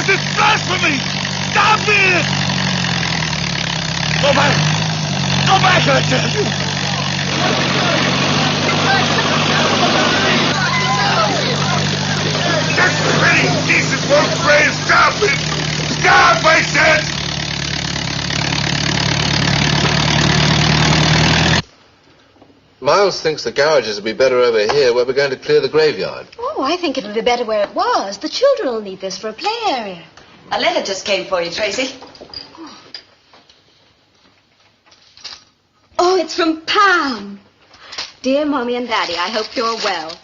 This is blasphemy! Stop it! Go back! Go back, I tell you! Just pretty decent folks raised. Stop it! Stop, I said! Miles thinks the garages would be better over here where we're going to clear the graveyard. Oh, I think it would be better where it was. The children will need this for a play area. A letter just came for you, Tracy. Oh, it's from Pam. Dear Mommy and Daddy, I hope you're well.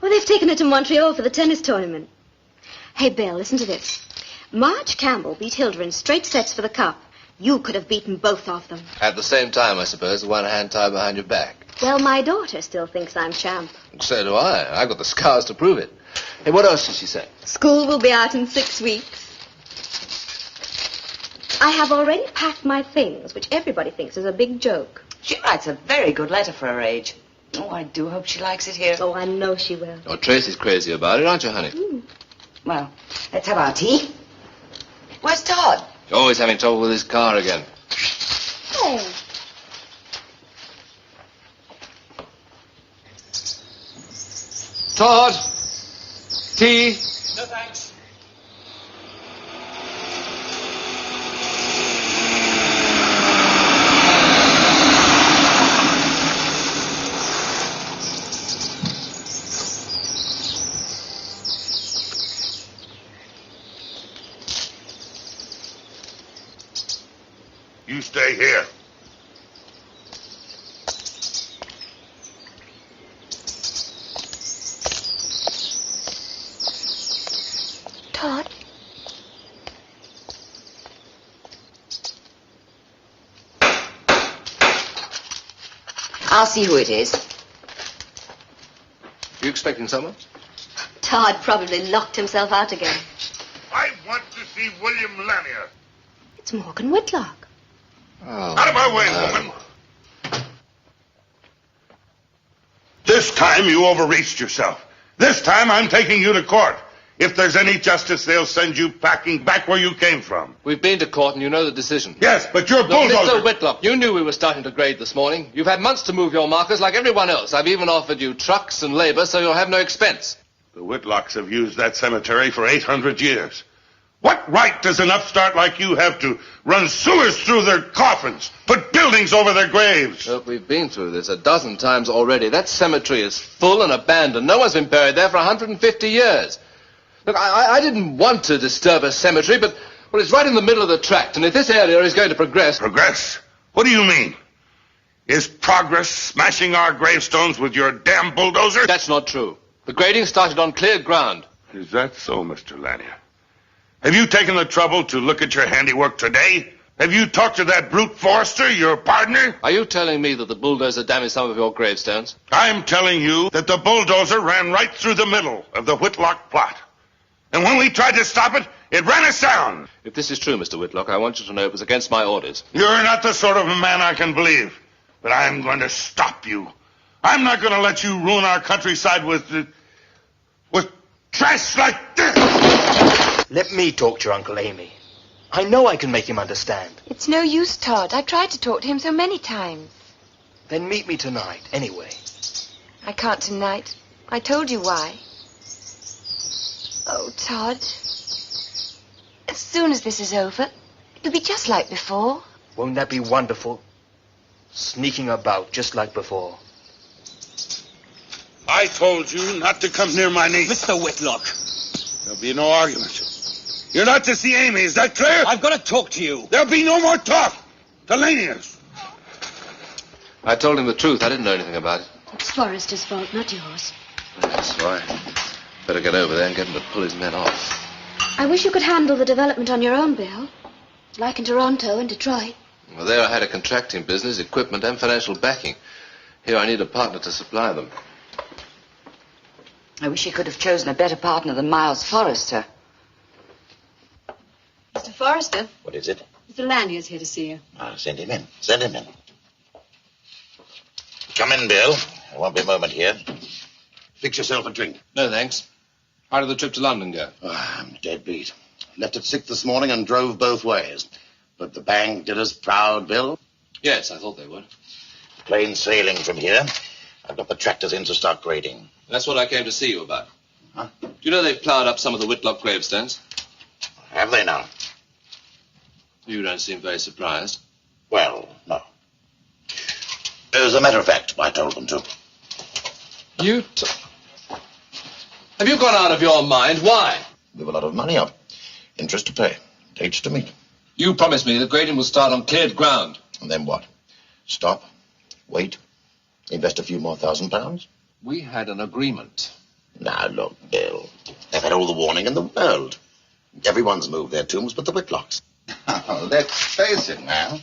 Well, they've taken her to Montreal for the tennis tournament. Hey, Bill, listen to this. Marge Campbell beat Hilda in straight sets for the cup. You could have beaten both of them. At the same time, I suppose, one hand tied behind your back. Well, my daughter still thinks I'm champ. So do I. I've got the scars to prove it. Hey, what else did she say? School will be out in 6 weeks. I have already packed my things, which everybody thinks is a big joke. She writes a very good letter for her age. Oh, I do hope she likes it here. Oh, I know she will. Oh, Tracy's crazy about it, aren't you, honey? Well, let's have our tea. Where's Todd? Always having trouble with his car again. Hey. Todd! Tea? No, thanks. You stay here. Todd? I'll see who it is. You expecting someone? Todd probably locked himself out again. I want to see William Lanier. It's Morgan Whitlock. Oh, Out of my way, woman. This time you overreached yourself. This time I'm taking you to court. If there's any justice, they'll send you packing back where you came from. We've been to court and you know the decision. Yes, but you're Look, bulldozer. Mr. Whitlock, you knew we were starting to grade this morning. You've had months to move your markers like everyone else. I've even offered you trucks and labor so you'll have no expense. The Whitlocks have used that cemetery for 800 years. What right does an upstart like you have to run sewers through their coffins, put buildings over their graves? Look, we've been through this a dozen times already. That cemetery is full and abandoned. No one's been buried there for 150 years. Look, I didn't want to disturb a cemetery, but, well, it's right in the middle of the tract, and if this area is going to progress... Progress? What do you mean? Is progress smashing our gravestones with your damn bulldozer? That's not true. The grading started on clear ground. Is that so, Mr. Lanier? Have you taken the trouble to look at your handiwork today? Have you talked to that brute Forrester, your partner? Are you telling me that the bulldozer damaged some of your gravestones? I'm telling you that the bulldozer ran right through the middle of the Whitlock plot. And when we tried to stop it, it ran us down. If this is true, Mr. Whitlock, I want you to know it was against my orders. You're not the sort of a man I can believe. But I'm going to stop you. I'm not going to let you ruin our countryside with trash like this. Let me talk to your Uncle Amy. I know I can make him understand. It's no use, Todd. I've tried to talk to him so many times. Then meet me tonight, anyway. I can't tonight. I told you why. Oh, Todd. As soon as this is over, it'll be just like before. Won't that be wonderful? Sneaking about just like before. I told you not to come near my niece. Mr. Whitlock, There'll be no argument. You're not to see Amy, is that clear? I've got to talk to you. There'll be no more talk. The Laniers. I told him the truth. I didn't know anything about it. It's Forrester's fault, not yours. That's why. Better get over there and get him to pull his men off. I wish you could handle the development on your own, Bill. Like in Toronto and Detroit. Well, there I had a contracting business, equipment, and financial backing. Here I need a partner to supply them. I wish he could have chosen a better partner than Miles Forrester. Mr. Forrester, What is it? Mr. Lanier's here to see you. Send him in. Send him in. Come in, Bill. There won't be a moment here. Fix yourself a drink. No, thanks. How did the trip to London go? Oh, I'm dead beat. Left at 6 this morning and drove both ways. But the bank did us proud, Bill. Yes, I thought they would. Plain sailing from here. I've got the tractors in to start grading. That's what I came to see you about. Huh? Do you know they've ploughed up some of the Whitlock gravestones? Have they now? You don't seem very surprised. Well, no. As a matter of fact, I told them to. Have you gone out of your mind? Why? We have a lot of money up. Interest to pay. Dates to meet. You promised me that grading will start on cleared ground. And then what? Stop? Wait? Invest a few more £1,000? We had an agreement. Now, look, Bill. They've had all the warning in the world. Everyone's moved their tombs but the Whitlocks. Let's face it now.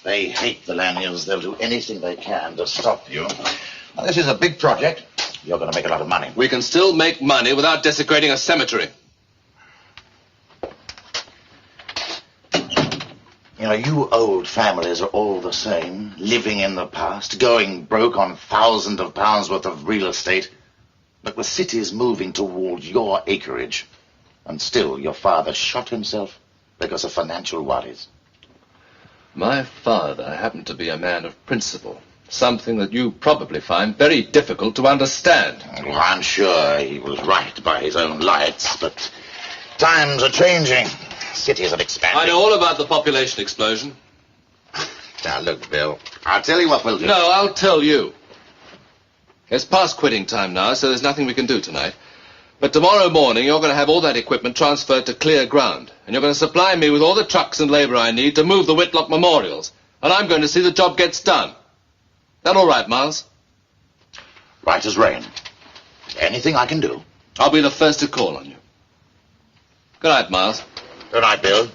They hate the Lanyards. They'll do anything they can to stop you. Now, this is a big project. You're going to make a lot of money. We can still make money without desecrating a cemetery. You know, you old families are all the same, living in the past, going broke on thousands of pounds worth of real estate. But with cities moving towards your acreage, and still your father shot himself because of financial worries. My father happened to be a man of principle, something that you probably find very difficult to understand. Well, I'm sure he was right by his own lights, but times are changing. Cities are expanding. I know all about the population explosion. Now, look, Bill, I'll tell you what we'll do. No, I'll tell you. It's past quitting time now, so there's nothing we can do tonight. But tomorrow morning, you're going to have all that equipment transferred to clear ground. And you're going to supply me with all the trucks and labour I need to move the Whitlock memorials. And I'm going to see the job gets done. That all right, Miles? Right as rain. Anything I can do. I'll be the first to call on you. Good night, Miles. Good night, Bill.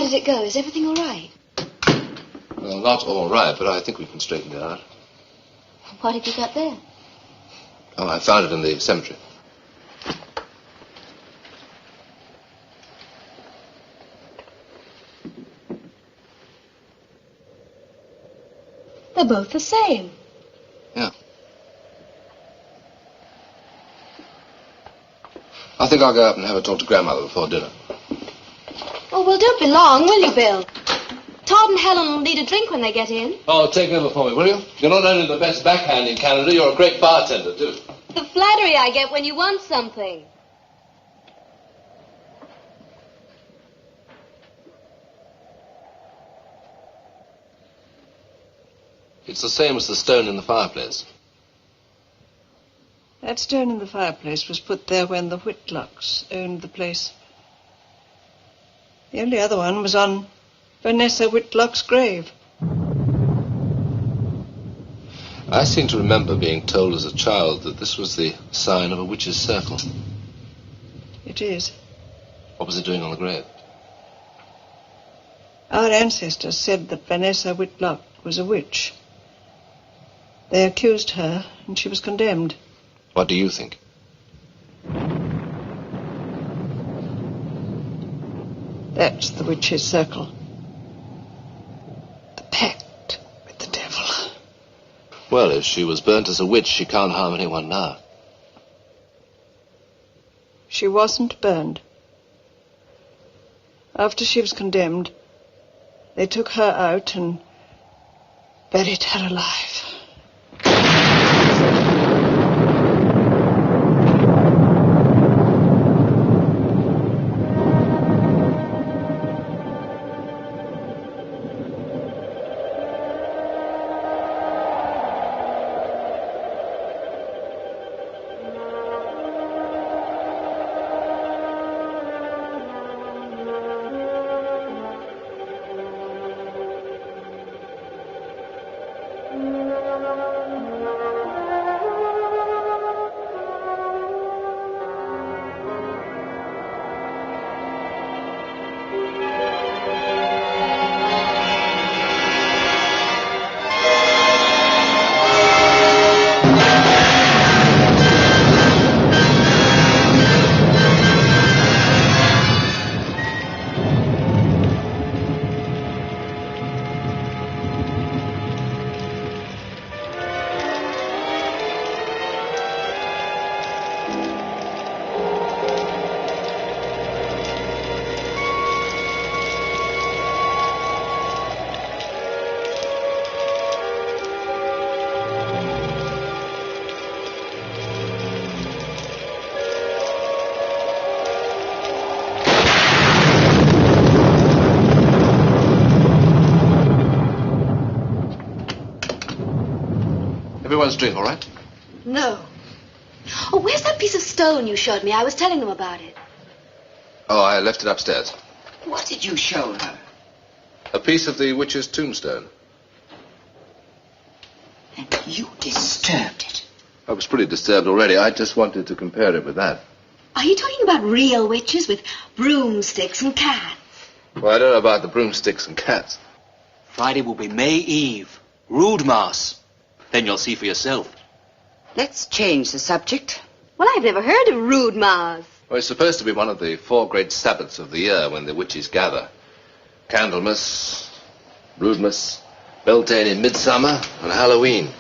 how did it go? Is everything all right? Well, not all right, but I think we can straighten it out. What have you got there? Oh, I found it in the cemetery. They're both the same. Yeah. I think I'll go up and have a talk to Grandmother before dinner. Oh, well, don't be long, will you, Bill? Todd and Helen will need a drink when they get in. Oh, take over for me, will you? You're not only the best backhand in Canada, you're a great bartender, too. The flattery I get when you want something. It's the same as the stone in the fireplace. That stone in the fireplace was put there when the Whitlocks owned the place. The only other one was on Vanessa Whitlock's grave. I seem to remember being told as a child that this was the sign of a witch's circle. It is. What was it doing on the grave? Our ancestors said that Vanessa Whitlock was a witch. They accused her, and she was condemned. What do you think? That's the witch's circle. The pact with the devil. Well, if she was burnt as a witch, she can't harm anyone now. She wasn't burned. After she was condemned, they took her out and buried her alive. Everyone's drink, all right? No. Oh, where's that piece of stone you showed me? I was telling them about it. Oh, I left it upstairs. What did you show her? A piece of the witch's tombstone. And you disturbed it. I was pretty disturbed already. I just wanted to compare it with that. Are you talking about real witches with broomsticks and cats? Well, I don't know about the broomsticks and cats. Friday will be May Eve. Rude Mass. Then you'll see for yourself. Let's change the subject. Well, I've never heard of Rude Mars. Well, it's supposed to be one of the 4 great Sabbaths of the year when the witches gather. Candlemas, Rudemas, Beltane in Midsummer, and Halloween.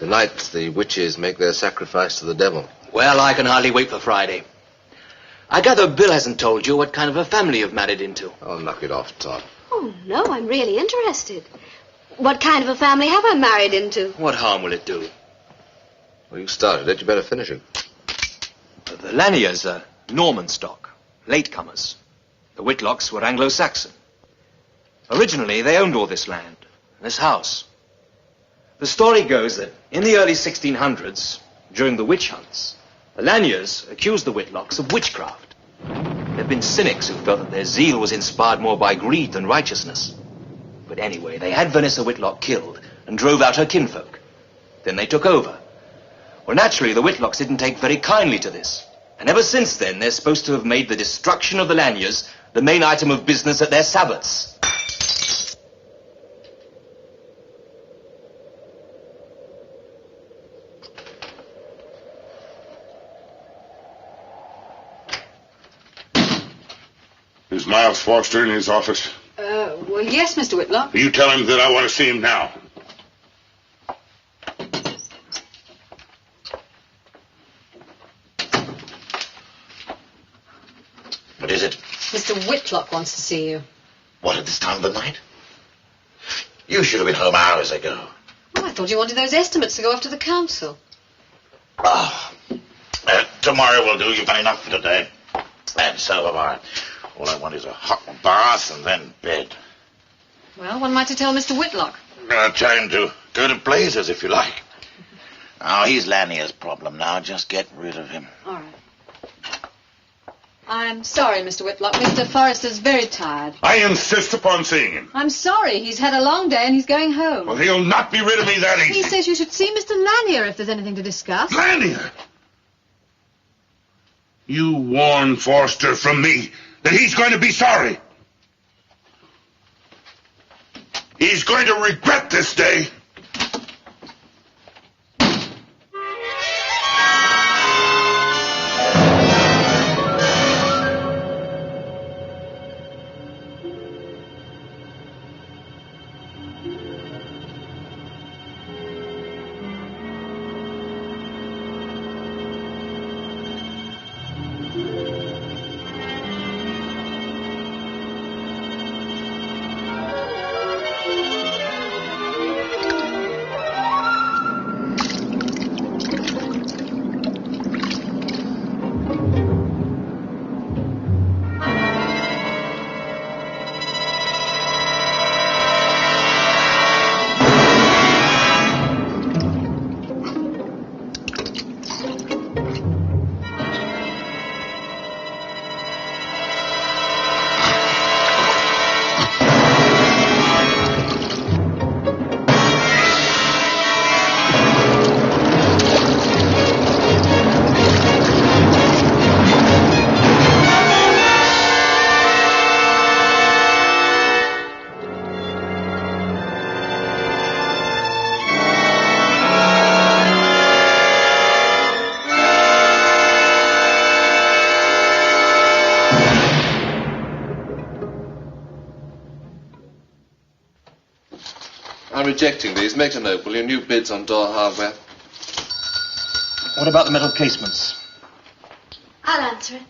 The night the witches make their sacrifice to the devil. Well, I can hardly wait for Friday. I gather Bill hasn't told you what kind of a family you've married into. Oh, knock it off, Todd. Oh, no, I'm really interested. What kind of a family have I married into? What harm will it do? Well, you started it. You better finish it. The Laniers are Norman stock, latecomers. The Whitlocks were Anglo-Saxon. Originally, they owned all this land, this house. The story goes that in the early 1600s, during the witch hunts, the Laniers accused the Whitlocks of witchcraft. There have been cynics who felt that their zeal was inspired more by greed than righteousness. But anyway, they had Vanessa Whitlock killed and drove out her kinfolk. Then they took over. Well, naturally, the Whitlocks didn't take very kindly to this. And ever since then, they're supposed to have made the destruction of the Lanyers the main item of business at their Sabbaths. Is Miles Foster in his office? Well, yes, Mr. Whitlock. You tell him that I want to see him now. What is it? Mr. Whitlock wants to see you. What, at this time of the night? You should have been home hours ago. Oh, I thought you wanted those estimates to go off to the council. Tomorrow will do. You've done enough for today. And so have I. All I want is a hot bath and then bed. Well, what am I to tell Mr. Whitlock? Tell him to go to blazes if you like. Oh, he's Lanier's problem now. Just get rid of him. All right. I'm sorry, Mr. Whitlock. Mr. Forrester's very tired. I insist upon seeing him. I'm sorry. He's had a long day and he's going home. Well, he'll not be rid of me that easy. He says you should see Mr. Lanier if there's anything to discuss. Lanier! You warn Forster from me that he's going to be sorry. He's going to regret this day. I'm rejecting these. Make a note, will you? New bids on door hardware. What about the metal casements? I'll answer it.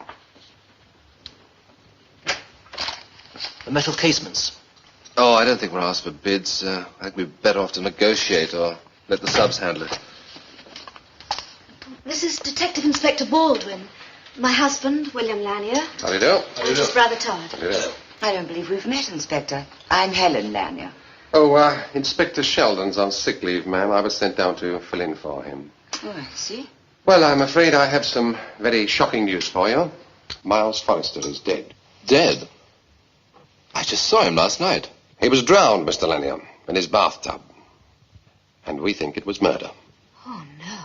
The metal casements? Oh, I don't think we're asked for bids. I think we're better off to negotiate or let the subs handle it. This is Detective Inspector Baldwin. My husband, William Lanier. How do you do? And his brother Todd. I don't believe we've met, Inspector. I'm Helen Lanier. Oh, Inspector Sheldon's on sick leave, ma'am. I was sent down to fill in for him. Oh, I see. Well, I'm afraid I have some very shocking news for you. Miles Forrester is dead. Dead? I just saw him last night. He was drowned, Mr. Lanier, in his bathtub. And we think it was murder. Oh, no.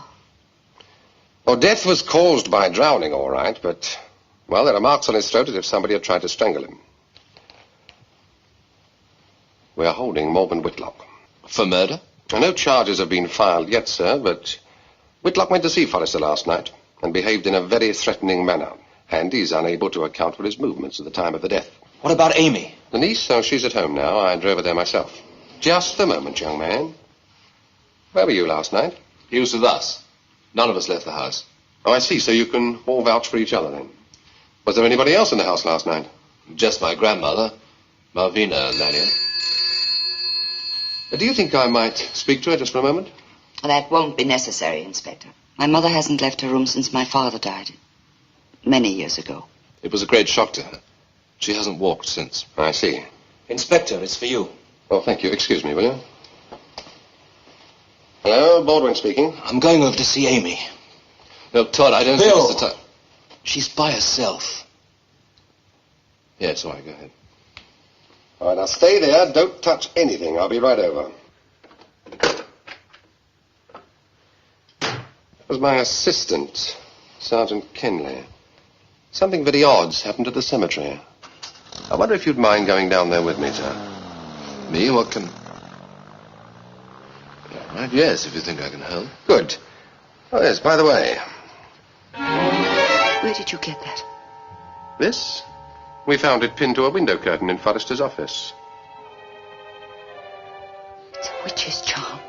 Well, death was caused by drowning, all right, but, well, there are marks on his throat as if somebody had tried to strangle him. We are holding Morgan Whitlock. For murder? No charges have been filed yet, sir, but Whitlock went to see Forrester last night and behaved in a very threatening manner, and he's unable to account for his movements at the time of the death. What about Amy? The niece, oh, she's at home now. I drove her there myself. Just a moment, young man. Where were you last night? He was with us. None of us left the house. Oh, I see, so you can all vouch for each other then. Was there anybody else in the house last night? Just my grandmother, Malvina Lanier. Do you think I might speak to her just for a moment? That won't be necessary, Inspector. My mother hasn't left her room since my father died. Many years ago. It was a great shock to her. She hasn't walked since. I see. Inspector, it's for you. Oh, thank you. Excuse me, will you? Hello, Baldwin speaking. I'm going over to see Amy. No, Todd, I don't Bill! think it's the time. She's by herself. Yes, all right, go ahead. All right, now stay there. Don't touch anything. I'll be right over. It was my assistant, Sergeant Kenley. Something very odd's happened at the cemetery. I wonder if you'd mind going down there with me, sir. Me? What can... All right, yes, if you think I can help. Good. Oh, yes, by the way, Where did you get that? this? We found it pinned to a window curtain in Forrester's office. It's a witch's charm.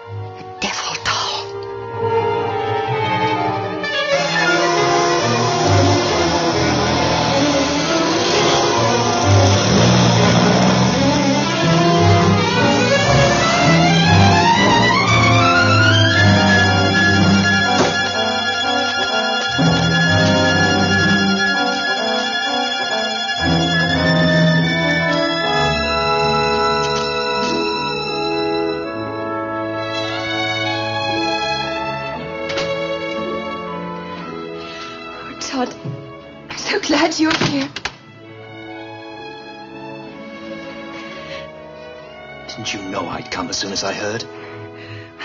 A devil doll. Todd, I'm so glad you're here. Didn't you know I'd come as soon as I heard?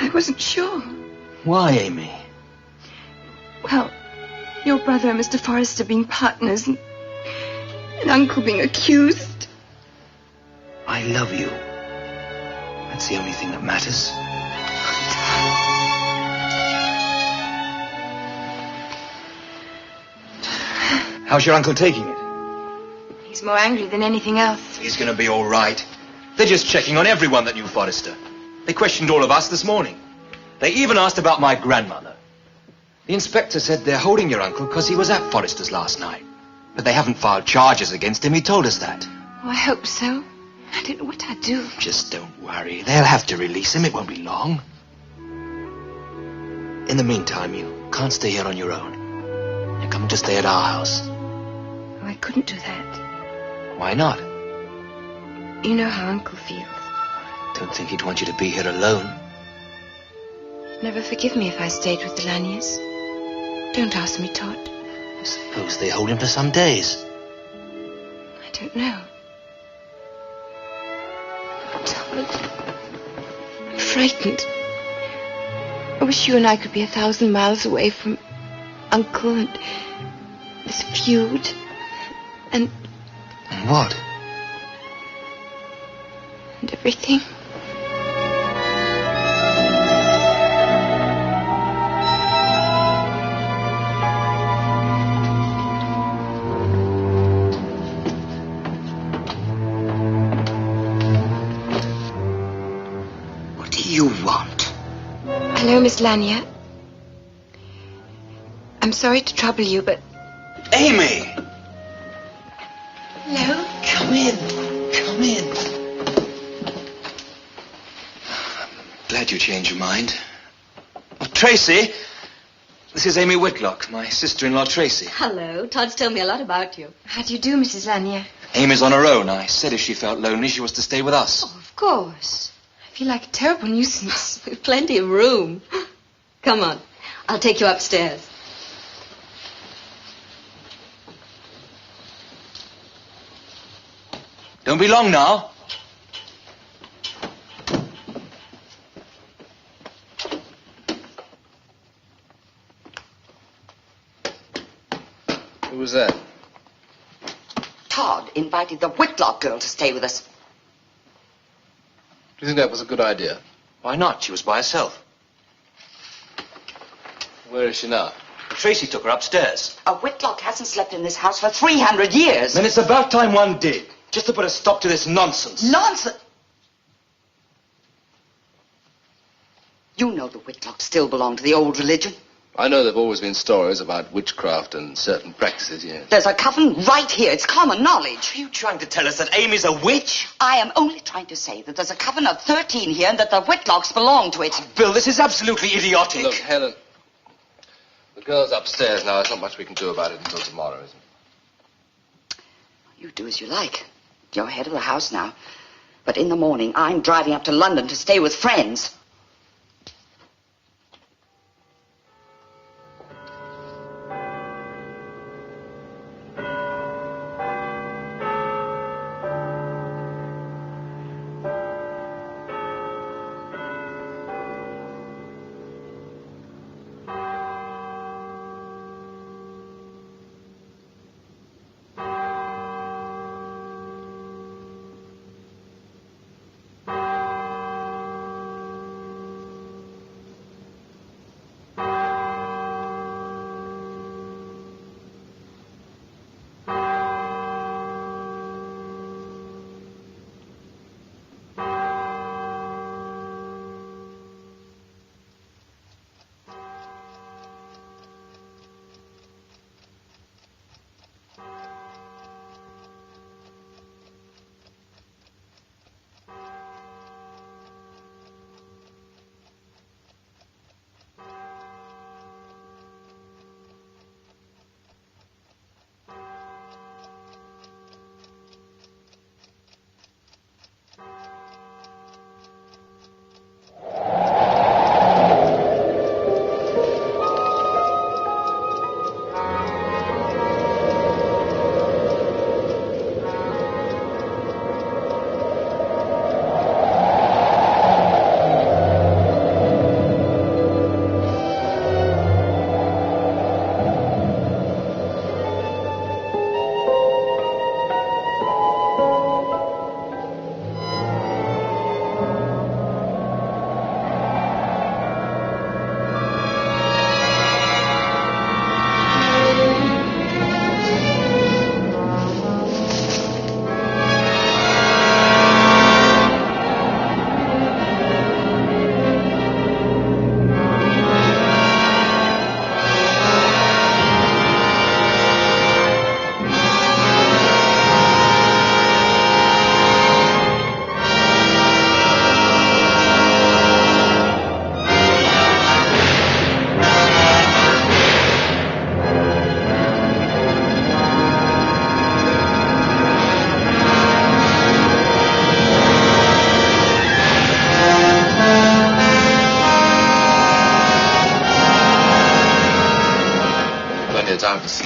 I wasn't sure. Why, Amy? Well, your brother and Mr. Forrester being partners and Uncle being accused. I love you. That's the only thing that matters. How's your uncle taking it? He's more angry than anything else. He's going to be all right. They're just checking on everyone that knew Forrester. They questioned all of us this morning. They even asked about my grandmother. The inspector said they're holding your uncle because he was at Forrester's last night. But they haven't filed charges against him. He told us that. Oh, I hope so. I don't know what I'd do. Just don't worry. They'll have to release him. It won't be long. In the meantime, you can't stay here on your own. You're coming to stay at our house. Oh, I couldn't do that. Why not? You know how Uncle feels. Don't think he'd want you to be here alone. He'd never forgive me if I stayed with the Laniers. Don't ask me, Todd. I suppose they hold him for some days. I don't know. Todd, I'm frightened. I wish you and I could be 1,000 miles away from Uncle and this feud and what? And everything. What do you want? Hello, Miss Lanier. I'm sorry to trouble you, but... Amy! Hello? Come in. Come in. Glad you changed your mind. Oh, Tracy, this is Amy Whitlock, my sister-in-law Tracy. Hello. Todd's told me a lot about you. How do you do, Mrs. Lanier? Amy's on her own. I said if she felt lonely, she was to stay with us. Oh, of course. I feel like a terrible nuisance. We've plenty of room. Come on. I'll take you upstairs. Don't be long now. Who was that? Todd invited the Whitlock girl to stay with us. Do you think that was a good idea? Why not? She was by herself. Where is she now? Tracy took her upstairs. A Whitlock hasn't slept in this house for 300 years. Then it's about time one did. Just to put a stop to this nonsense. Nonsense! You know the Whitlocks still belong to the old religion. I know there have always been stories about witchcraft and certain practices, yes. There's a coven right here. It's common knowledge. Are you trying to tell us that Amy's a witch? I am only trying to say that there's a coven of 13 here and that the Whitlocks belong to it. Bill, this is absolutely idiotic. Look, Helen, the girl's upstairs now. There's not much we can do about it until tomorrow, isn't it? You do as you like. You're head of the house now. But in the morning, I'm driving up to London to stay with friends.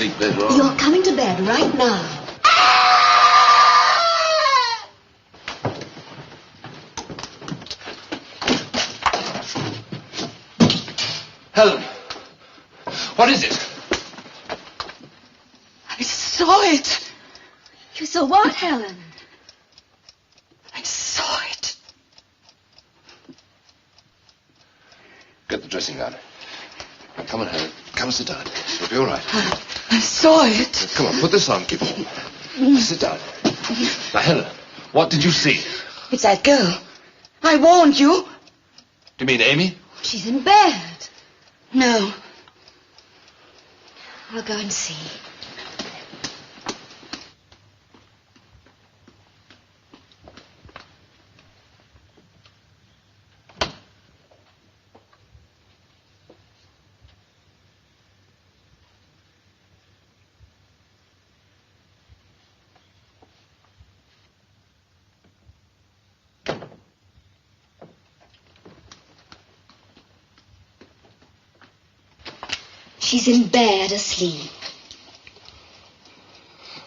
sleep later on. You're coming to bed right now. Helen, what is it? I saw it. You saw what, Helen? I saw it. Get the dressing gown. Now, come on, Helen. Come and sit down. You'll be all right. I saw it. Come on, put this on. Keep on. Sit down. Now, Helen, what did you see? It's that girl. I warned you. Do you mean Amy? She's in bed. No. I'll go and see. She's in bed asleep.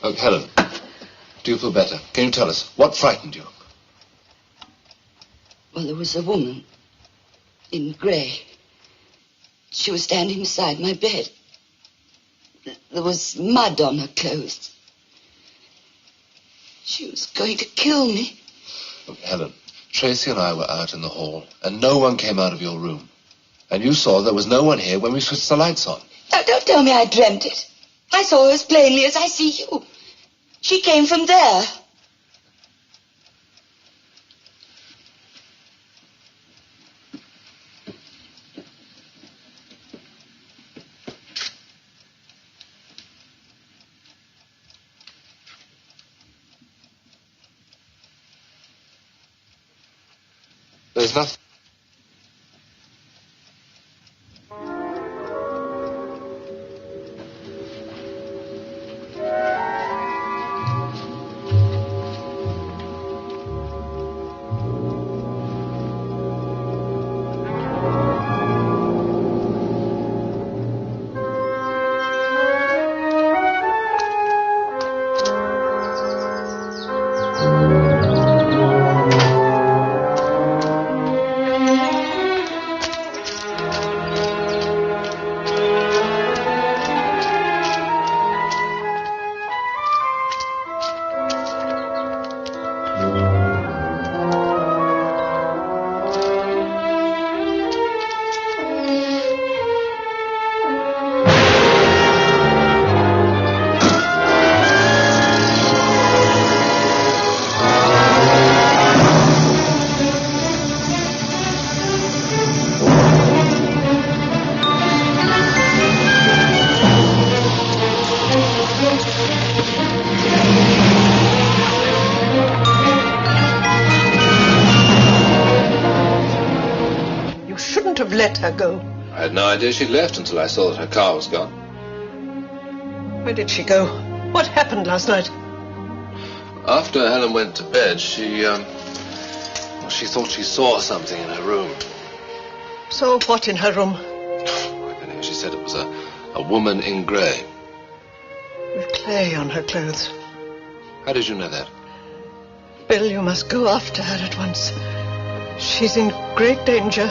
Oh, Helen, do you feel better? Can you tell us what frightened you? Well, there was a woman in grey. She was standing beside my bed. There was mud on her clothes. She was going to kill me. Look, Helen, Tracy and I were out in the hall, and no one came out of your room. And you saw there was no one here when we switched the lights on. Now, don't tell me I dreamt it. I saw her as plainly as I see you. She came from there. There's nothing. Let her go. I had no idea she'd left until I saw that her car was gone. Where did she go? What happened last night? After Helen went to bed, she thought she saw something in her room. So what in her room? Anyway, she said it was a woman in grey. With clay on her clothes. How did you know that? Bill, you must go after her at once. She's in great danger.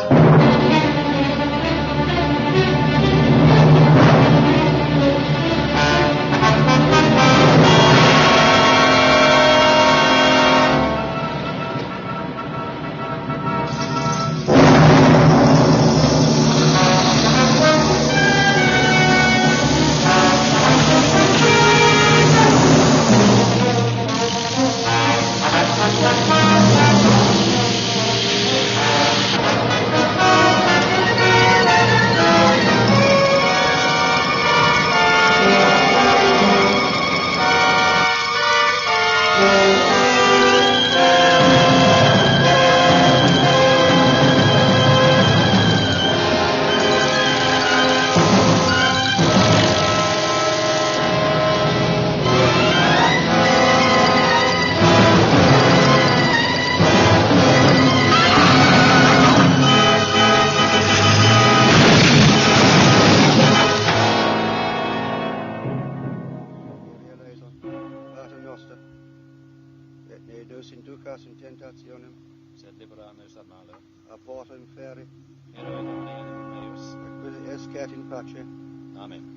dos inducas in tentationem, sed libera nos ad malo. Aborta inferi, Eroe Domini meus. Acquili escat in pace. Amen.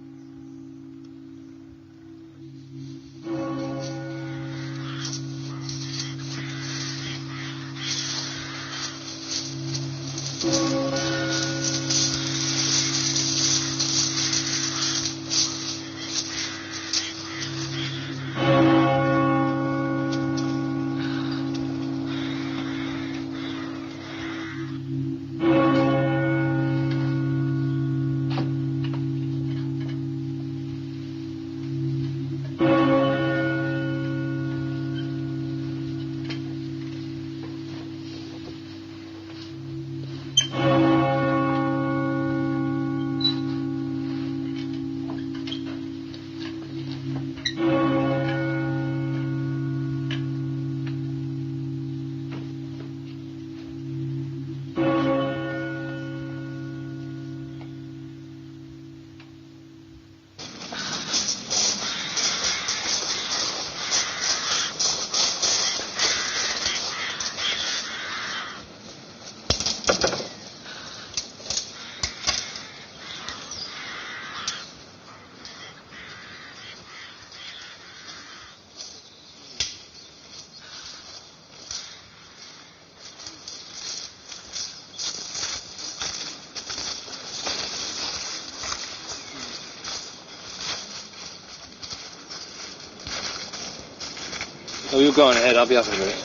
Oh, you go on ahead. I'll be up in a minute.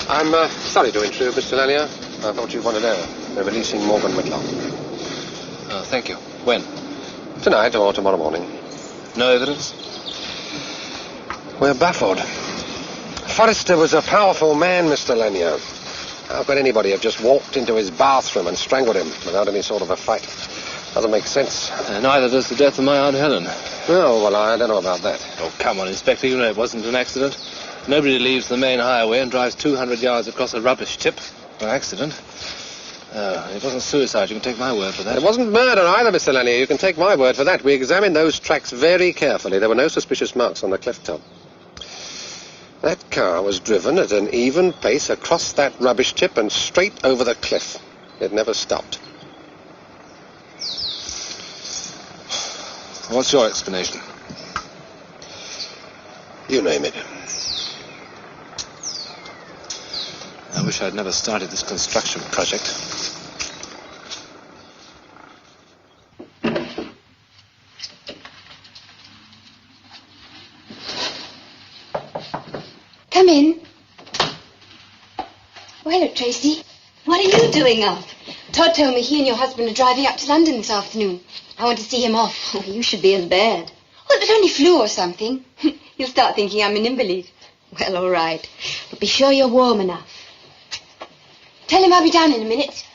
I'm sorry to intrude, Mr. Lanier. I thought you'd want to know. They're releasing Morgan Whitlock. Oh, thank you. When? Tonight or tomorrow morning. No evidence? We're baffled. Forrester was a powerful man, Mr. Lanier. How could anybody have just walked into his bathroom and strangled him without any sort of a fight? Doesn't make sense. Neither does the death of my Aunt Helen. Oh, well, I don't know about that. Oh, come on, Inspector. You know it wasn't an accident. Nobody leaves the main highway and drives 200 yards across a rubbish tip by accident. It wasn't suicide. You can take my word for that. It wasn't murder either, Mr. Lanier. You can take my word for that. We examined those tracks very carefully. There were no suspicious marks on the cliff top. That car was driven at an even pace across that rubbish tip and straight over the cliff. It never stopped. What's your explanation? You name it. I wish I'd never started this construction project. Come in. Oh, hello, Tracy. What are you doing up? Todd told me he and your husband are driving up to London this afternoon. I want to see him off. Oh, you should be in bed. Well, it only flew or something. You'll start thinking I'm an invalid. Well, all right. But be sure you're warm enough. Tell him I'll be down in a minute.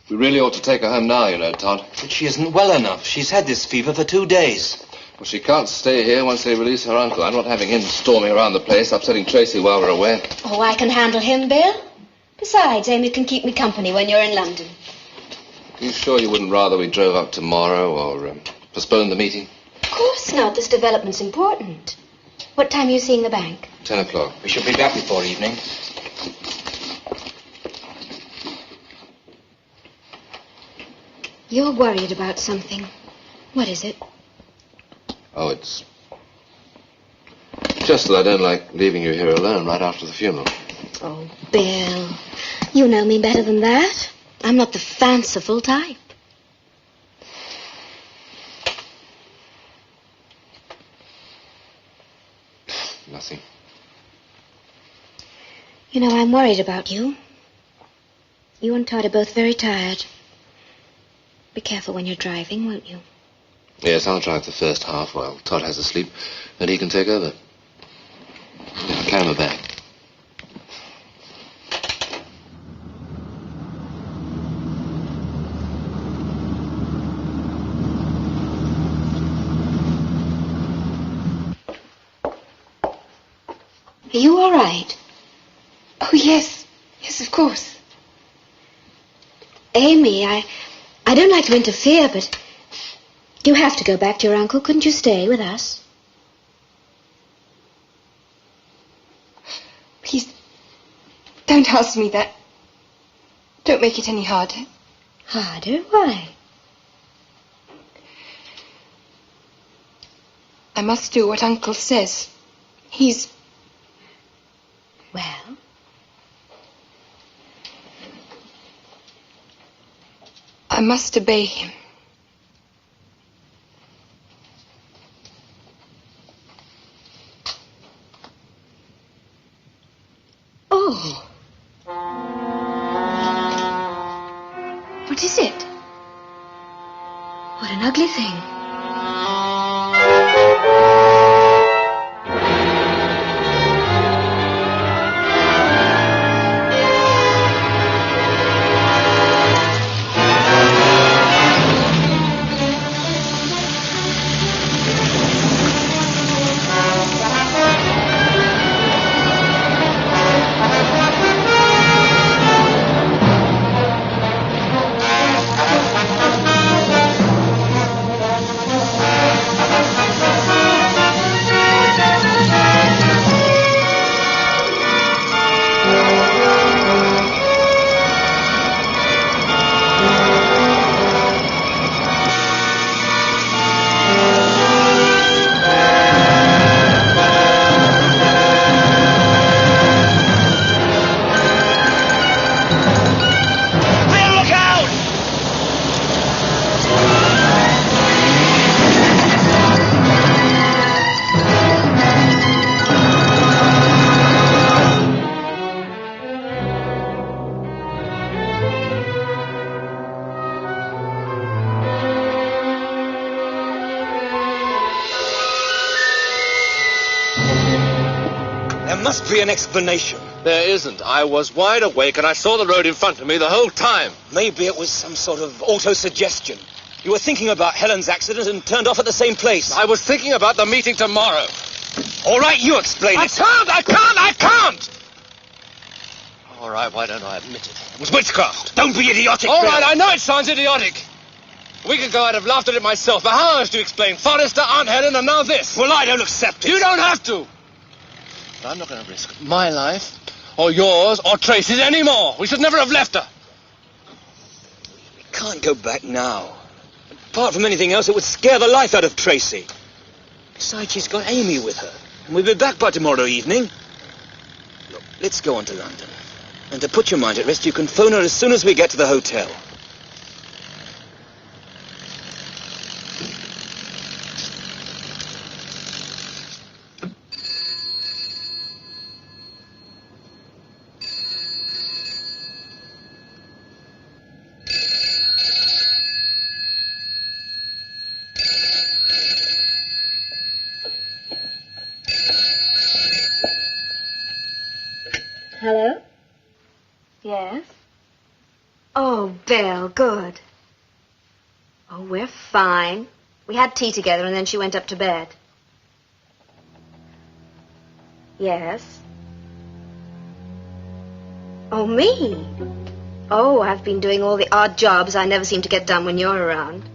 We really ought to take her home now, you know, Todd. But she isn't well enough. She's had this fever for 2 days. Well, she can't stay here once they release her uncle. I'm not having him storming around the place, upsetting Tracy while we're away. Oh, I can handle him, Bill. Besides, Amy can keep me company when you're in London. Are you sure you wouldn't rather we drove up tomorrow or postpone the meeting? Of course not. This development's important. What time are you seeing the bank? 10 o'clock. We should be back before evening. You're worried about something. What is it? Oh, it's just that I don't like leaving you here alone right after the funeral. Oh, Bill, you know me better than that. I'm not the fanciful type. Nothing. You know, I'm worried about you. You and Todd are both very tired. Be careful when you're driving, won't you? Yes, I'll drive the first half while Todd has a sleep, then he can take over. Now, carry my bag. Are you all right? Oh, yes. Yes, of course. Amy, I don't like to interfere, but You have to go back to your uncle. Couldn't you stay with us? Please, don't ask me that. Don't make it any harder. Harder? Why? I must do what Uncle says. He's... Well? I must obey him. Oh. What is it? What an ugly thing. There must be an explanation. There isn't. I was wide awake and I saw the road in front of me the whole time. Maybe it was some sort of auto-suggestion. You were thinking about Helen's accident and turned off at the same place. I was thinking about the meeting tomorrow. All right, you explain it. I can't! All right, why don't I admit it? It was witchcraft. Don't be idiotic, All Bill. right, I know it sounds idiotic. A week ago I'd have laughed at it myself, but how else do you explain Forrester, Aunt Helen, and now this? Well, I don't accept it. You don't have to. But I'm not going to risk my life, or yours, or Tracy's anymore. We should never have left her. We can't go back now. Apart from anything else, it would scare the life out of Tracy. Besides, she's got Amy with her. And we'll be back by tomorrow evening. Look, let's go on to London. And to put your mind at rest, you can phone her as soon as we get to the hotel. Hello? Yes? Oh, Belle, good. Oh, we're fine. We had tea together and then she went up to bed. Yes? Oh, me? Oh, I've been doing all the odd jobs I never seem to get done when you're around.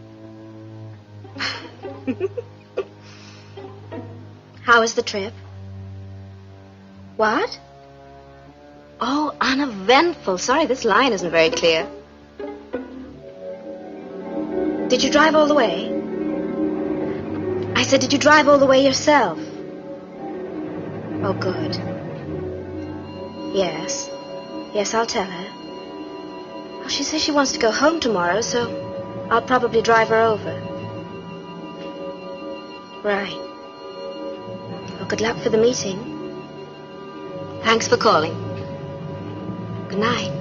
How was the trip? What? Oh, uneventful. Sorry, this line isn't very clear. Did you drive all the way? I said, did you drive all the way yourself? Oh, good. Yes. Yes, I'll tell her. Well, she says she wants to go home tomorrow, so I'll probably drive her over. Right. Well, good luck for the meeting. Thanks for calling. Good night.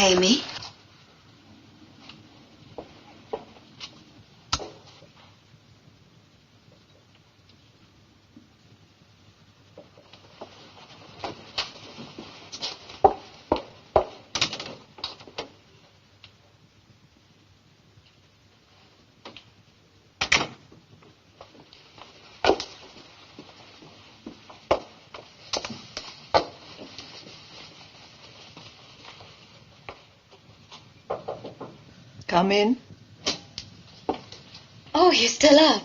Amy? Come in. Oh, you're still up.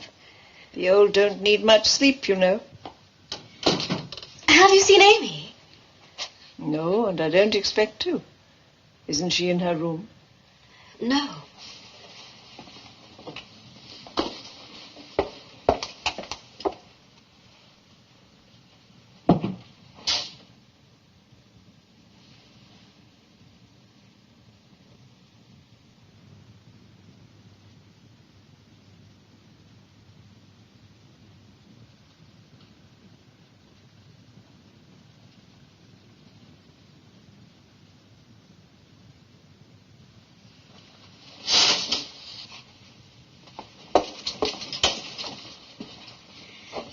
The old don't need much sleep, you know. Have you seen Amy? No, and I don't expect to. Isn't she in her room? No.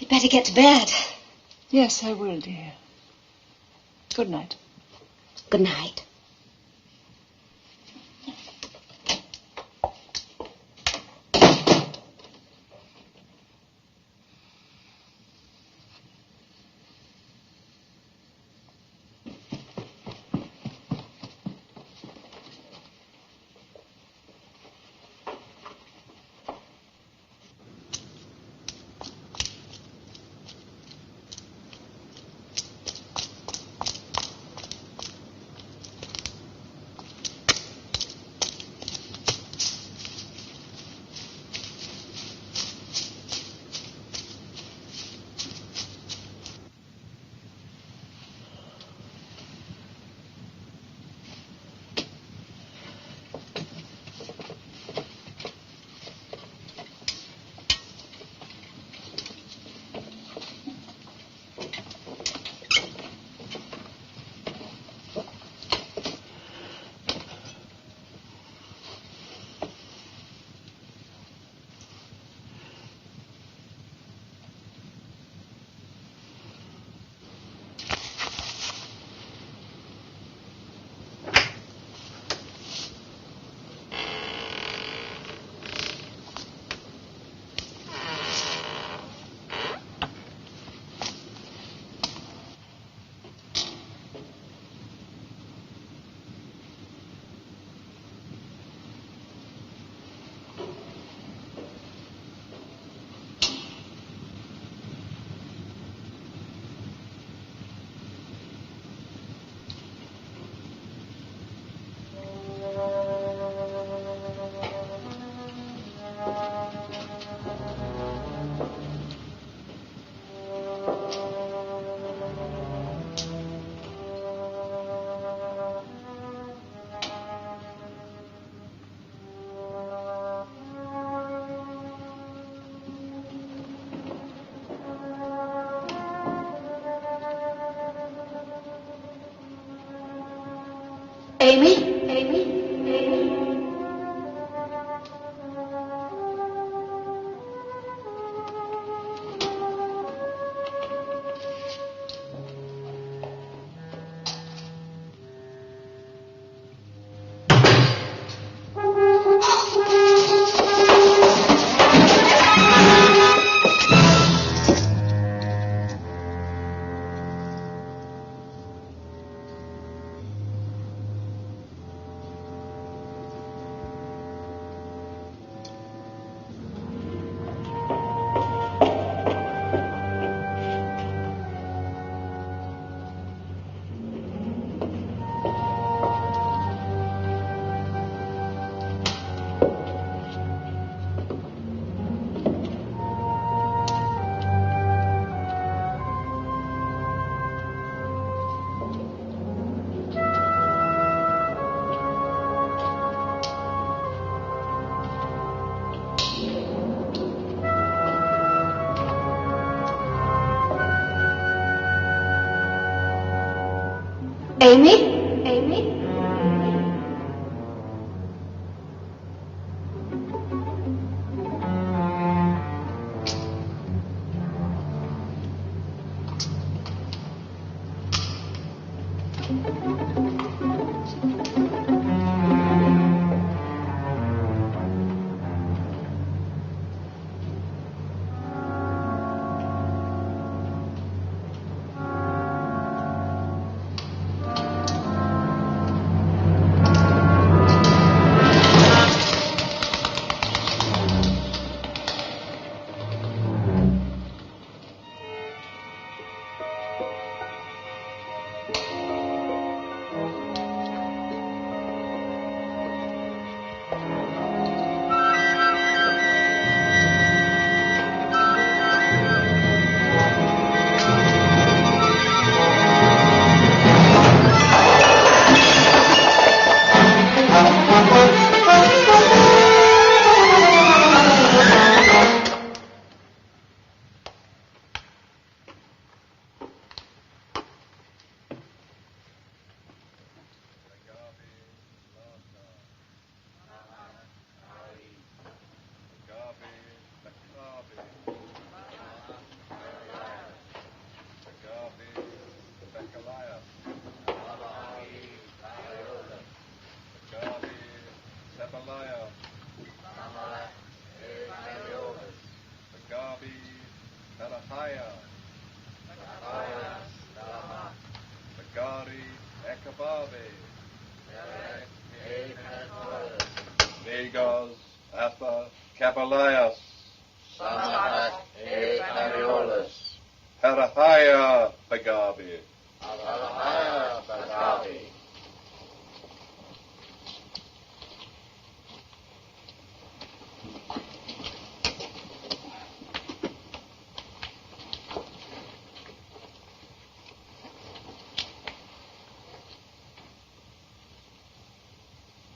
You'd better get to bed. Yes, I will, dear. Good night. Good night. Amy? Amy? Amy? Amy? Amy? Negos, Atha, Capalias, Samahat, Mariolis, Parathaya, Bagabi. Alahaya, Bagavi.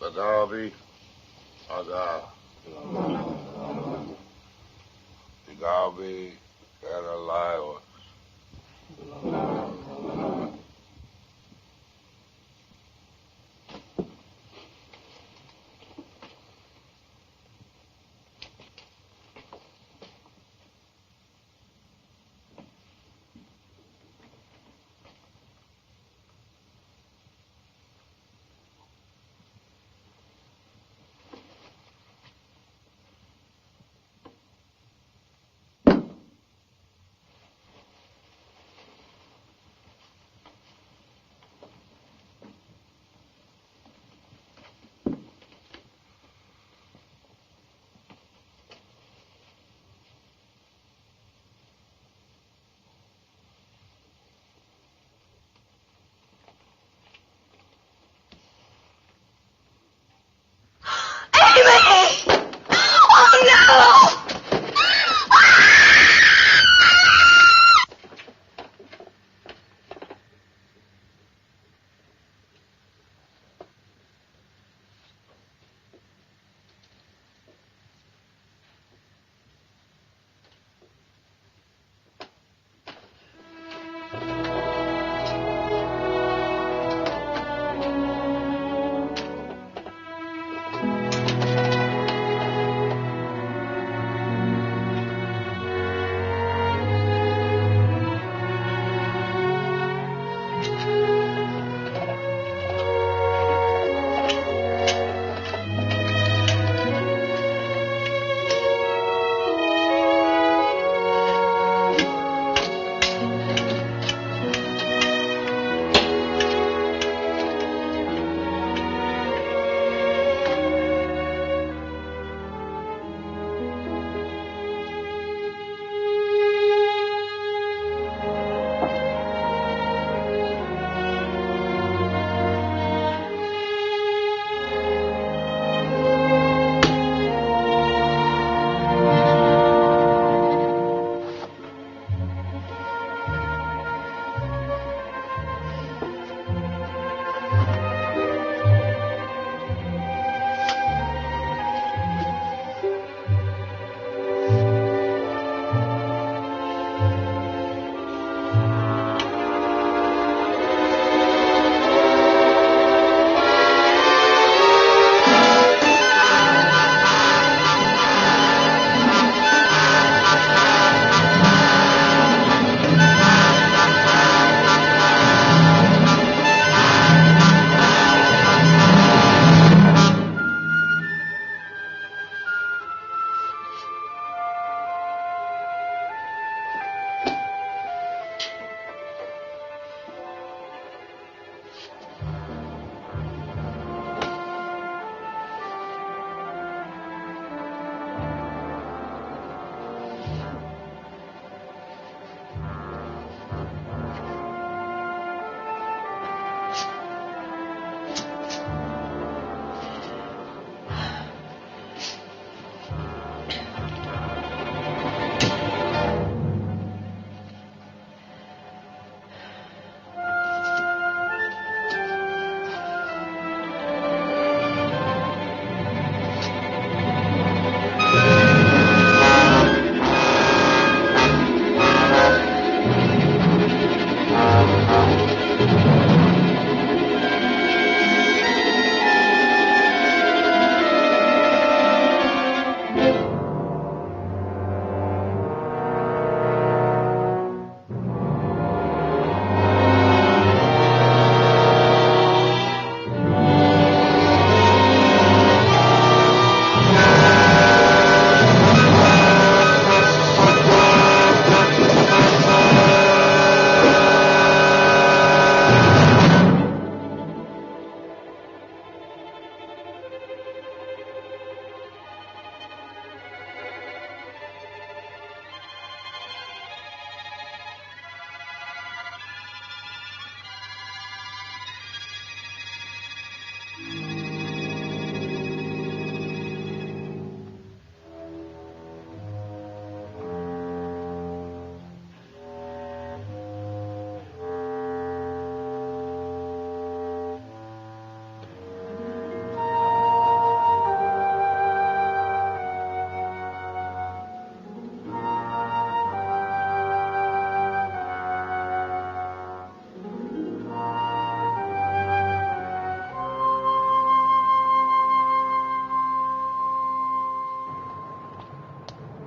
Bagavi, Aga. Bagavi, Carolios.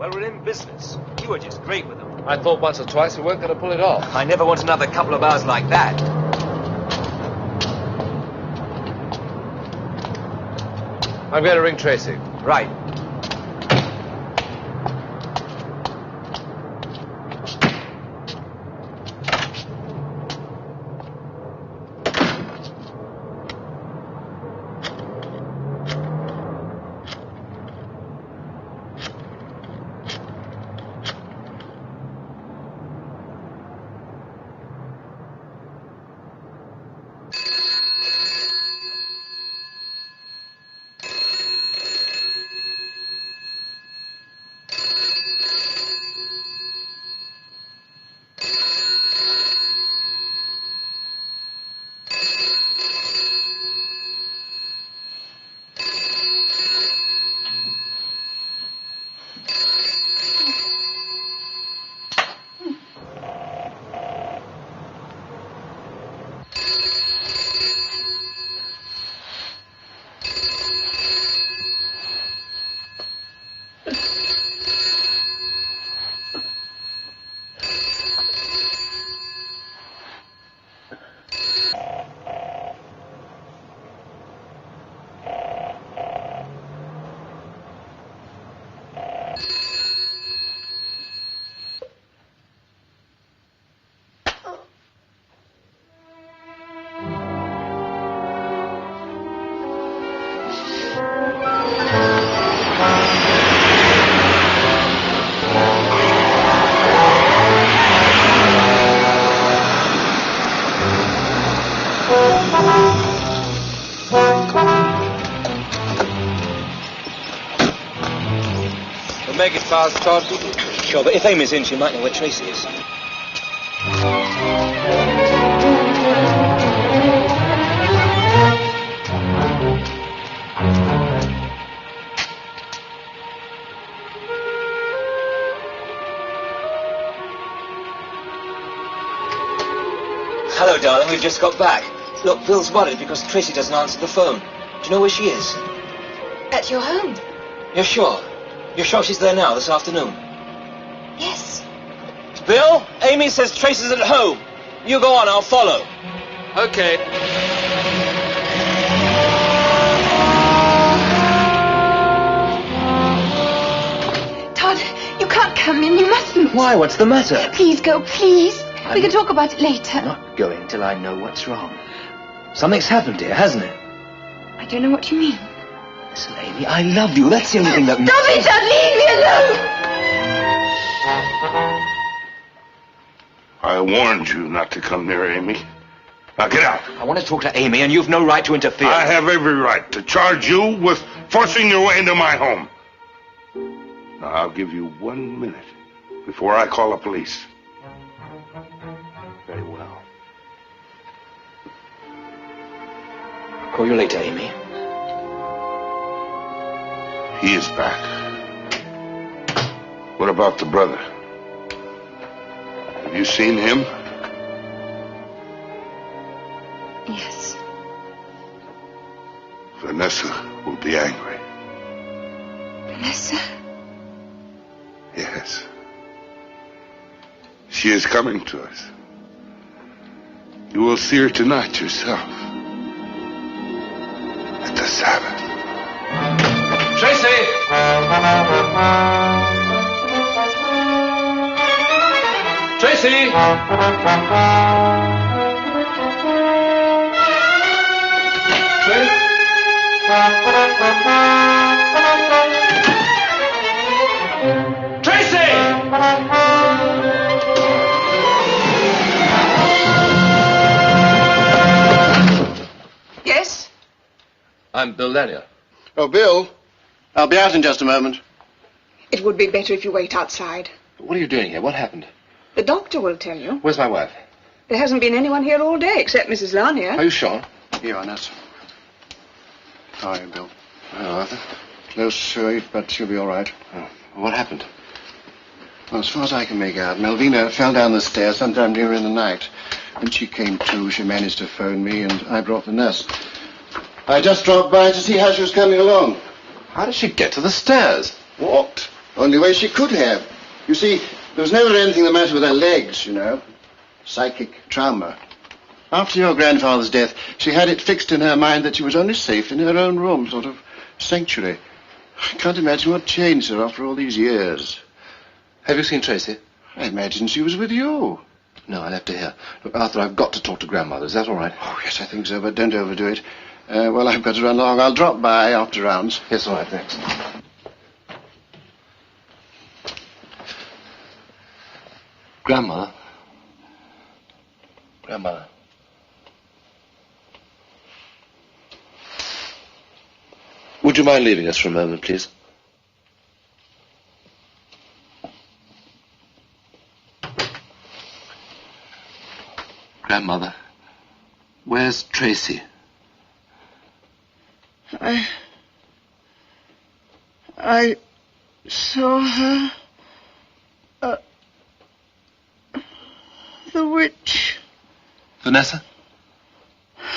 Well, we're in business. You were just great with them. I thought once or twice we weren't going to pull it off. I never want another couple of hours like that. I'm going to ring Tracy. Right. We'll make it fast, Todd. Sure, but if Amy's in, she might know where Tracy is. Hello, darling. We've just got back. Look, Bill's worried because Tracy doesn't answer the phone. Do you know where she is? At your home? You're sure? You're sure she's there now, this afternoon? Yes. Bill, Amy says Tracy's at home. You go on, I'll follow. Okay. Todd, you can't come in. You mustn't. Why? What's the matter? Please go, please. We can talk about it later. I'm not going till I know what's wrong. Something's happened here, hasn't it? I don't know what you mean. Listen, Amy, I love you. That's the only thing that... Stop it, Todd! I Leave me alone! warned you not to come near Amy. Now get out. I want to talk to Amy, and you've no right to interfere. I have every right to charge you with forcing your way into my home. Now, I'll give you 1 minute before I call the police. Very well. I'll call you later, Amy. He is back. What about the brother? Have you seen him? Yes. Vanessa will be angry. Vanessa? Yes. She is coming to us. You will see her tonight yourself. At the Sabbath. Tracy! Tracy! Tracy! Yes? I'm Bill Lanier. Oh, Bill, I'll be out in just a moment. It would be better if you wait outside. What are you doing here? What happened? The doctor will tell you. Where's my wife? There hasn't been anyone here all day except Mrs. Lanier. Are you sure? Here, Nurse. How are you, Bill? Well, Arthur. Close to it, but she'll be all right. Oh, what happened? Well, as far as I can make out, Melvina fell down the stairs sometime during the night. When she came to, she managed to phone me, and I brought the nurse. I just dropped by to see how she was coming along. How did she get to the stairs? Walked. Only way she could have. You see, there was never anything the matter with her legs, you know. Psychic trauma. After your grandfather's death, she had it fixed in her mind that she was only safe in her own room, sort of sanctuary. I can't imagine what changed her after all these years. Have you seen Tracy? I imagine she was with you. No, I left her here. Look, Arthur, I've got to talk to Grandmother. Is that all right? Oh, yes, I think so, but don't overdo it. Well, I've got to run along. I'll drop by after rounds. Yes, all right, thanks. Grandmother. Grandmother. Would you mind leaving us for a moment, please? Grandmother, where's Tracy? I saw her. The witch. Vanessa?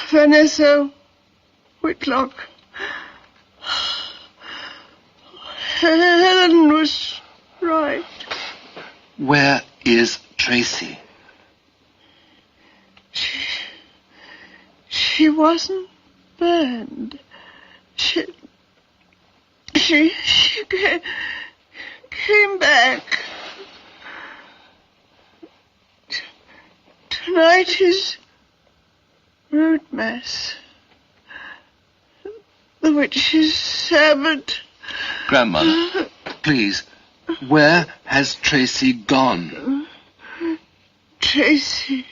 Vanessa Whitlock. Helen was right. Where is Tracy? She wasn't burned. She came back. Tonight is road mass. The witch's Sabbath. Grandmother, please, where has Tracy gone? Tracy.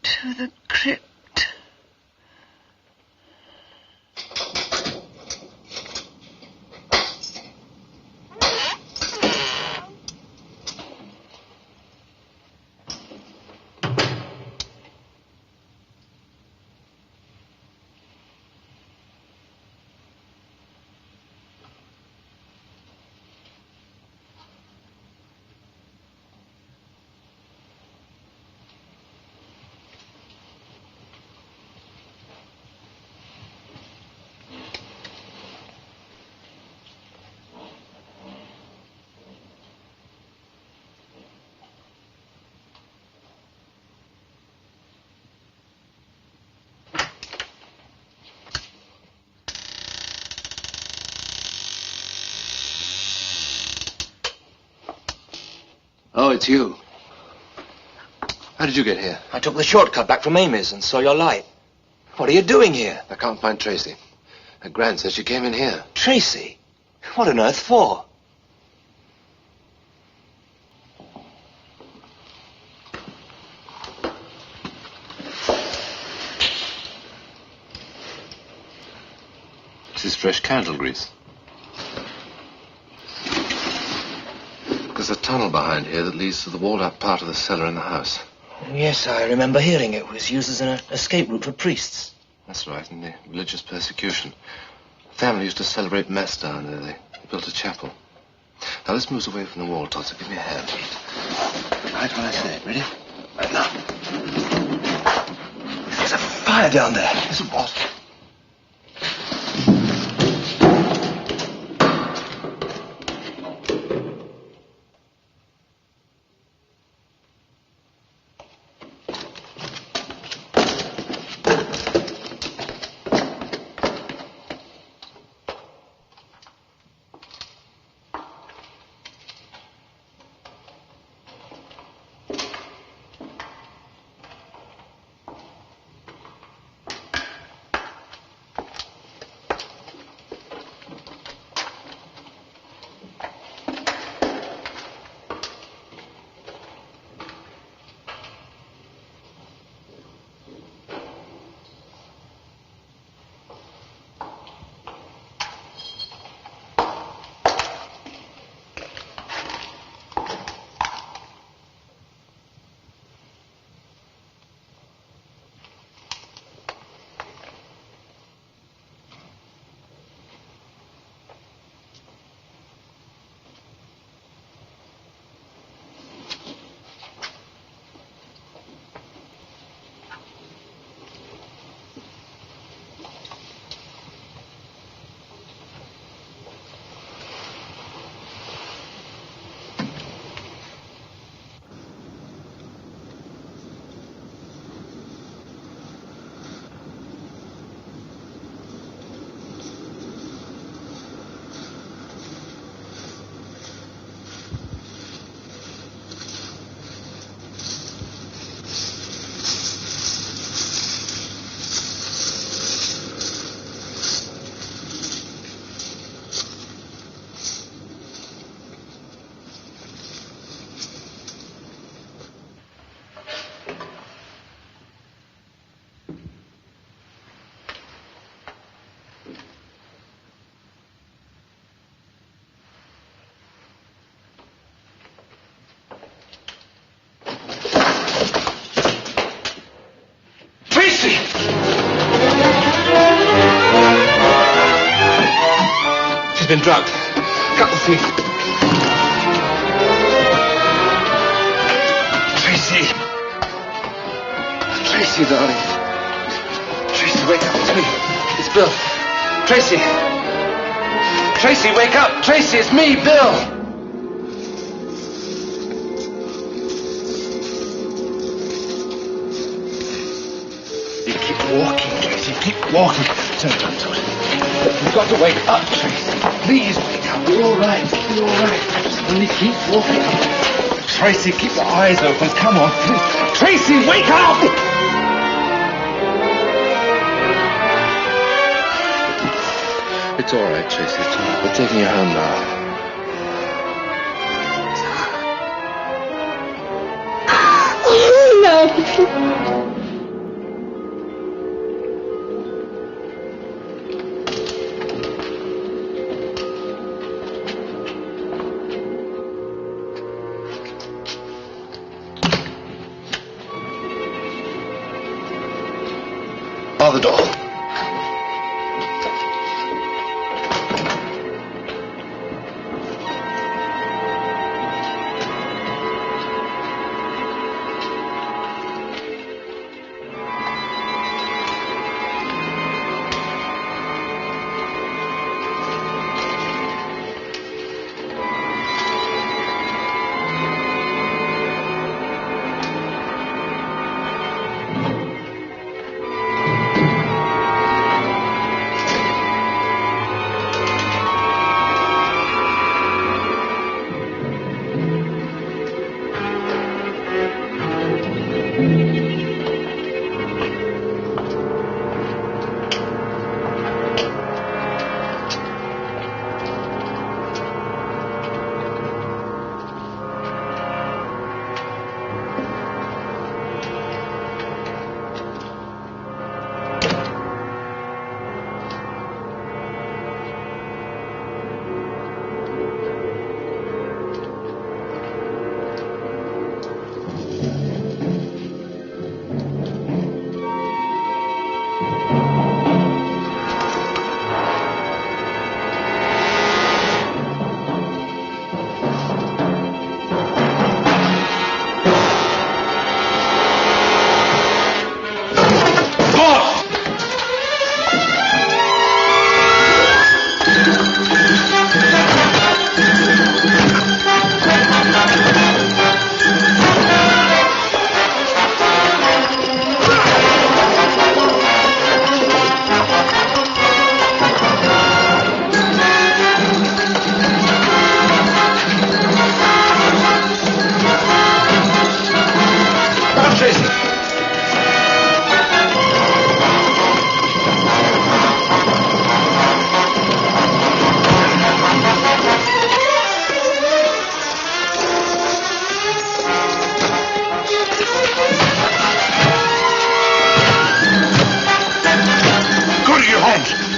To the crypt. Oh, it's you. How did you get here? I took the shortcut back from Amy's and saw your light. What are you doing here? I can't find Tracy. Her gran says she came in here. Tracy? What on earth for? This is fresh candle grease. There's a tunnel behind here that leads to the walled-up part of the cellar in the house. Yes, I remember hearing it was used as an escape route for priests. That's right, in the religious persecution. The family used to celebrate Mass down there. They built a chapel. Now, this moves away from the wall, Todd, so give me a hand. Right when I say it. Ready? Right now. There's a fire down there. Is it what? been drugged. Cut the feet. Tracy. Tracy, darling. Tracy, wake up. It's me. It's Bill. Tracy. Tracy, wake up. Tracy, it's me, Bill. You keep walking, Tracy. Keep walking. Turn around, Todd. You've got to wake up, Tracy. Please wake up. You're all right. You're all right. Just only keep walking. Tracy, keep your eyes open. Come on. Tracy, wake up! It's all right, Tracy. It's all right. We're taking you home now. No. Bar the door.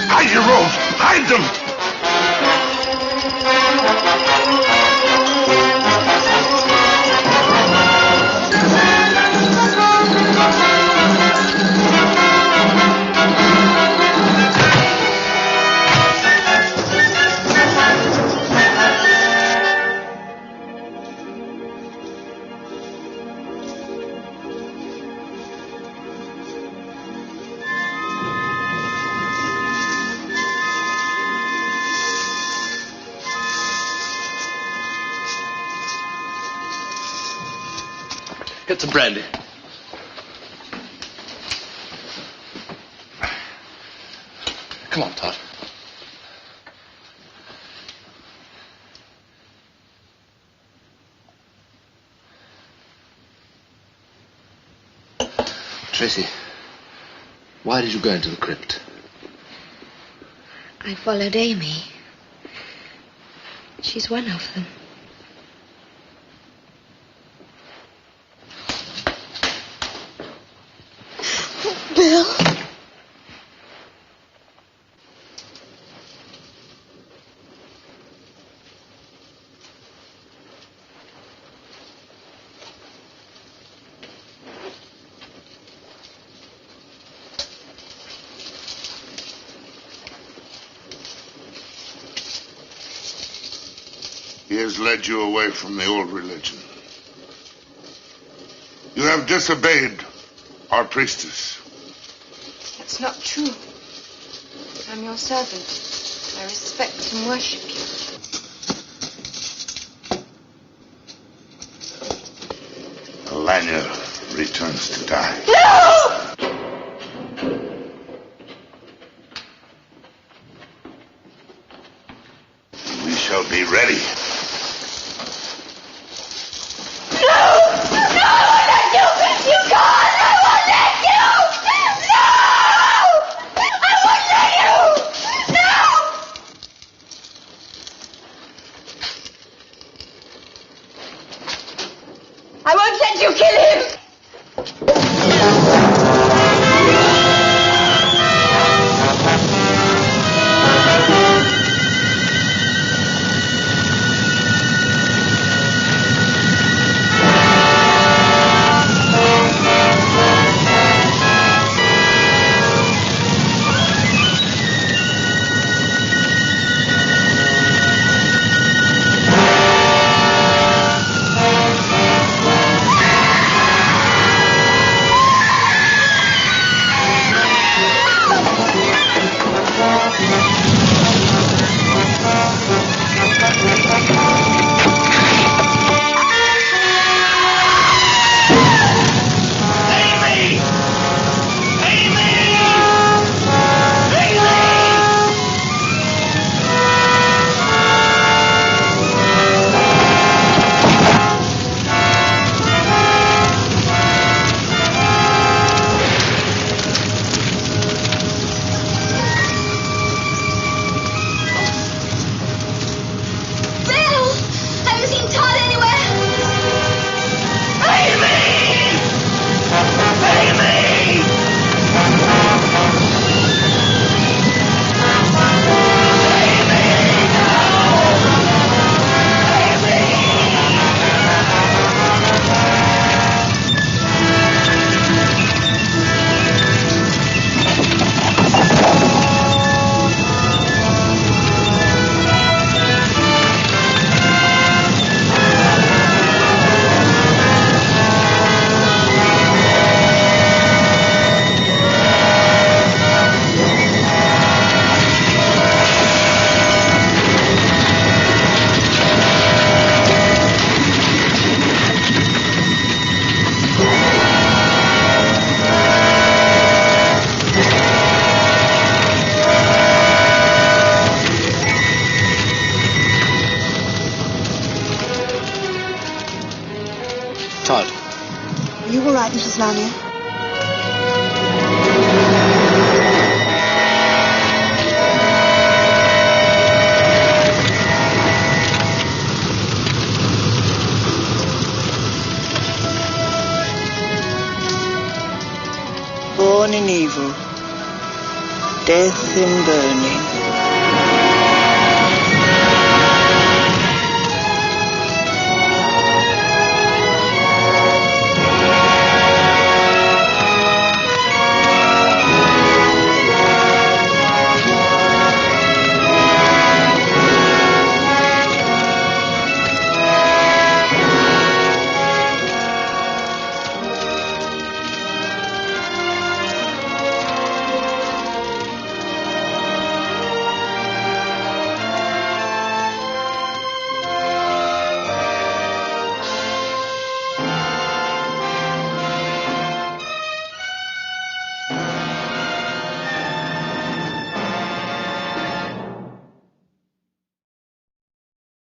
Hide your robes! Hide them! Get some brandy. Come on, Todd. Tracy, why did you go into the crypt? I followed Amy. She's one of them. Bill. He has led you away from the old religion. You have disobeyed our priestess. That's not true. I'm your servant. I respect and worship you. Alanya returns to die. No! We shall be ready. Todd. Are you all right, Mrs. Lanier? Born in evil, death in burning.